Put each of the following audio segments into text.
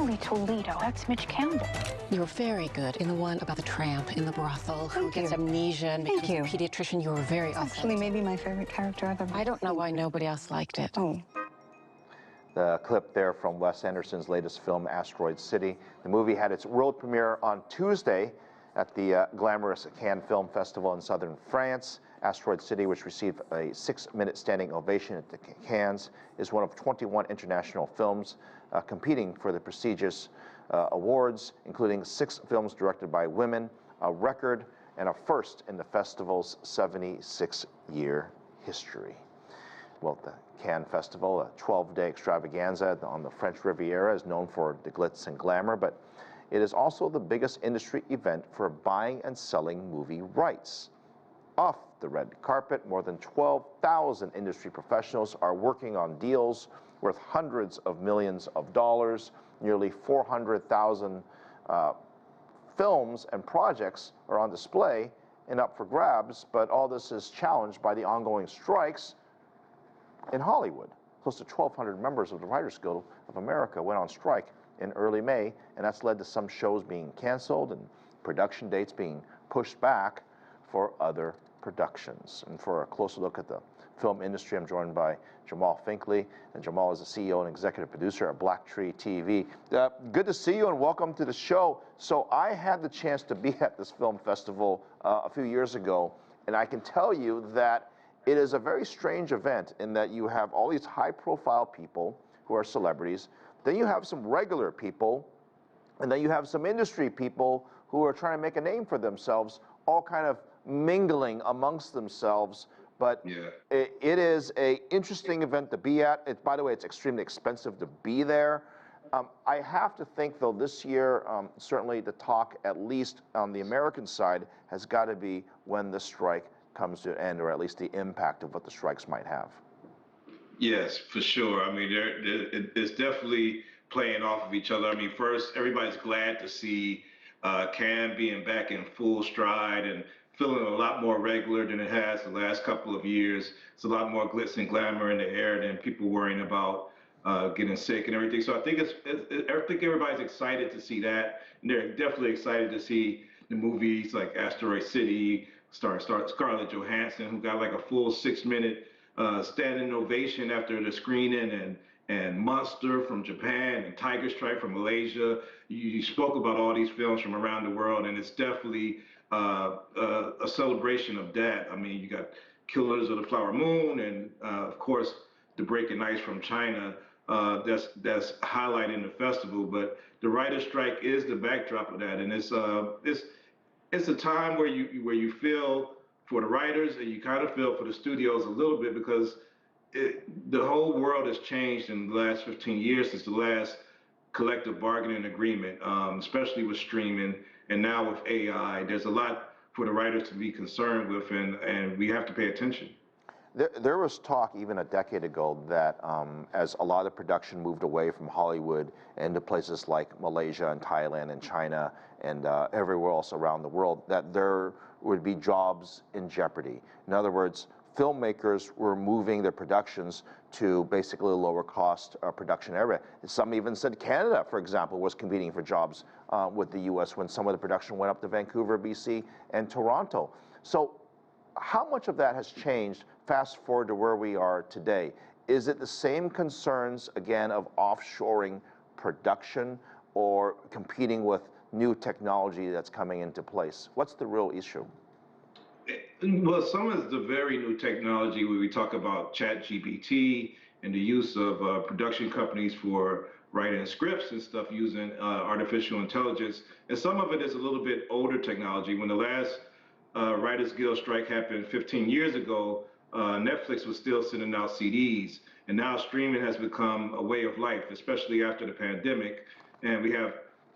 Emily Toledo. That's Mitch Campbell. You were very good in the one about the tramp in the brothel who gets amnesia and becomes a pediatrician. You were very awesome. Actually, maybe my favorite character I've ever I don't know why nobody else liked it. Oh. The clip there from Wes Anderson's latest film, Asteroid City. The movie had its world premiere on Tuesday at the glamorous Cannes Film Festival in southern France. Asteroid City, which received a 6-minute standing ovation at the Cannes, is one of 21 international films competing for the prestigious awards, including 6 films directed by women, a record and a first in the festival's 76-year history. Well, the Cannes Festival, a 12-day extravaganza on the French Riviera, is known for the glitz and glamour, but it is also the biggest industry event for buying and selling movie rights. Off the red carpet, more than 12,000 industry professionals are working on deals worth hundreds of millions of dollars. Nearly 400,000 films and projects are on display and up for grabs, but all this is challenged by the ongoing strikes in Hollywood. Close to 1,200 members of the Writers Guild of America went on strike in early May, and that's led to some shows being canceled and production dates being pushed back for other productions. And for a closer look at the film industry, I'm joined by Jamaal Finkley, and Jamaal is the CEO and executive producer at BlackTree TV. Good to see you and welcome to the show. So I had the chance to be at this film festival a few years ago, and I can tell you that it is a very strange event in that you have all these high-profile people who are celebrities, then you have some regular people, and then you have some industry people who are trying to make a name for themselves, all kind of mingling amongst themselves. But it is an interesting event to be at. By the way, it's extremely expensive to be there. I have to think, though, this year, certainly the talk, at least on the American side, has got to be when the strike comes to an end, or at least the impact of what the strikes might have. Yes, for sure. I mean, it's definitely playing off of each other. I mean, first, everybody's glad to see Cannes being back in full stride and feeling a lot more regular than it has the last couple of years. It's a lot more glitz and glamour in the air than people worrying about getting sick and everything. So I think everybody's excited to see that, and they're definitely excited to see the movies like Asteroid City, starring Scarlett Johansson, who got like a full 6-minute standing ovation after the screening, and Monster from Japan, and Tiger Strike from Malaysia. You spoke about all these films from around the world, and it's definitely a celebration of that. I mean, you got Killers of the Flower Moon, and of course, The Breaking Ice from China. That's highlighting the festival. But the writer's strike is the backdrop of that, and it's a time where you feel for the writers, and you kind of feel for the studios a little bit, because the whole world has changed in the last 15 years since the last collective bargaining agreement, especially with streaming and now with AI. There's a lot for the writers to be concerned with, and we have to pay attention. There was talk even a decade ago that as a lot of production moved away from Hollywood into places like Malaysia and Thailand and China and everywhere else around the world, that there would be jobs in jeopardy. In other words, filmmakers were moving their productions to basically a lower cost production area. Some even said Canada, for example, was competing for jobs with the US when some of the production went up to Vancouver, BC, and Toronto. So how much of that has changed fast forward to where we are today? Is it the same concerns, again, of offshoring production or competing with new technology that's coming into place? What's the real issue? Well, some is the very new technology where we talk about ChatGPT and the use of production companies for writing scripts and stuff using artificial intelligence. And some of it is a little bit older technology. When the last Writers Guild strike happened 15 years ago, Netflix was still sending out CDs, and now streaming has become a way of life, especially after the pandemic. And we have,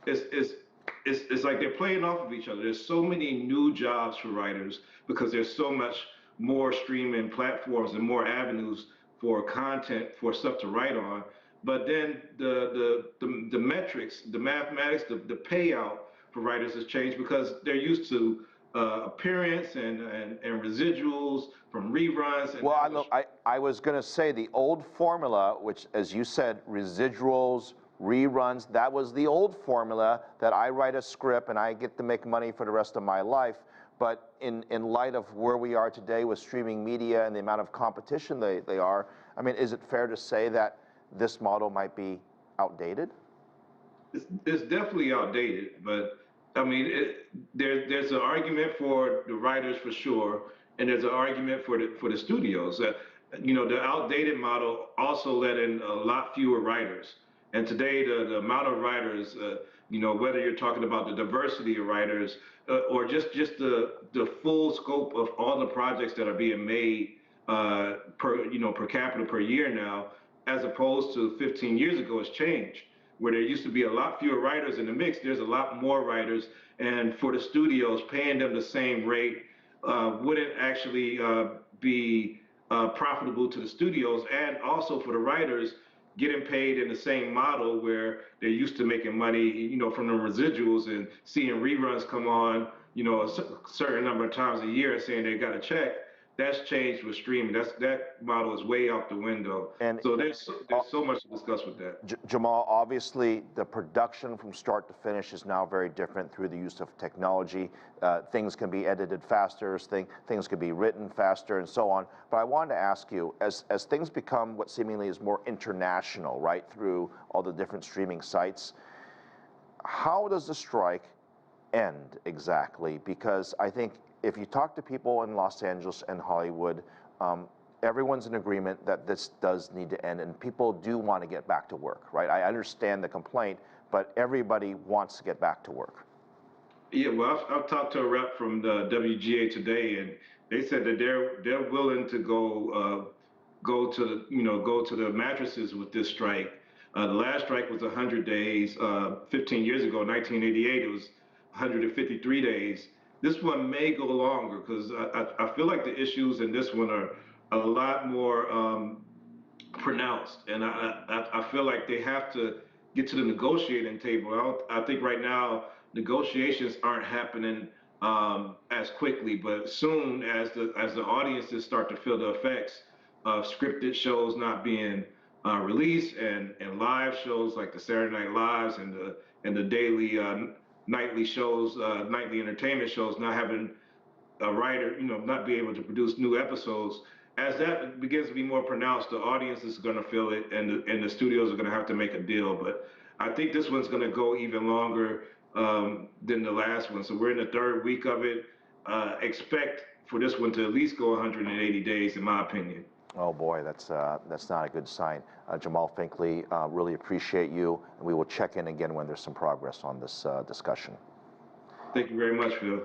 it's like they're playing off of each other. There's so many new jobs for writers because there's so much more streaming platforms and more avenues for content, for stuff to write on. But then the metrics, the mathematics, the payout for writers has changed because they're used to appearance and residuals from reruns. And well, I was going to say the old formula, which, as you said, residuals, reruns. That was the old formula, that I write a script and I get to make money for the rest of my life. But in light of where we are today with streaming media and the amount of competition they are, I mean, is it fair to say that this model might be outdated? It's definitely outdated, but I mean, there's an argument for the writers for sure, and there's an argument for the studios. You know, the outdated model also let in a lot fewer writers, and today the amount of writers, you know, whether you're talking about the diversity of writers or just the full scope of all the projects that are being made per capita per year now, as opposed to 15 years ago, has changed. Where there used to be a lot fewer writers in the mix, there's a lot more writers, and for the studios, paying them the same rate wouldn't actually be profitable to the studios, and also for the writers, getting paid in the same model where they're used to making money, you know, from the residuals and seeing reruns come on, you know, a certain number of times a year and saying they got a check. That's changed with streaming. That model is way out the window. And so there's so much to discuss with that. Jamaal, obviously the production from start to finish is now very different through the use of technology. Things can be edited faster, things can be written faster, and so on. But I wanted to ask you, as things become what seemingly is more international, right, through all the different streaming sites, how does the strike end exactly? Because I think if you talk to people in Los Angeles and Hollywood, everyone's in agreement that this does need to end, and people do want to get back to work, right? I understand the complaint, but everybody wants to get back to work. Yeah, well, I've talked to a rep from the WGA today, and they said that they're willing to go to the mattresses with this strike. The last strike was 100 days. 15 years ago, 1988, it was 153 days. This one may go longer because I feel like the issues in this one are a lot more pronounced, and I feel like they have to get to the negotiating table. I think right now negotiations aren't happening as quickly, but soon as the audiences start to feel the effects of scripted shows not being released and live shows like the Saturday Night Lives and the daily nightly shows, nightly entertainment shows, not having a writer, you know, not be able to produce new episodes. As that begins to be more pronounced, the audience is going to feel it, and the studios are going to have to make a deal. But I think this one's going to go even longer than the last one. So we're in the third week of it. Expect for this one to at least go 180 days, in my opinion. Oh boy, that's not a good sign. Jamaal Finkley, really appreciate you, and we will check in again when there's some progress on this discussion. Thank you very much, Phil.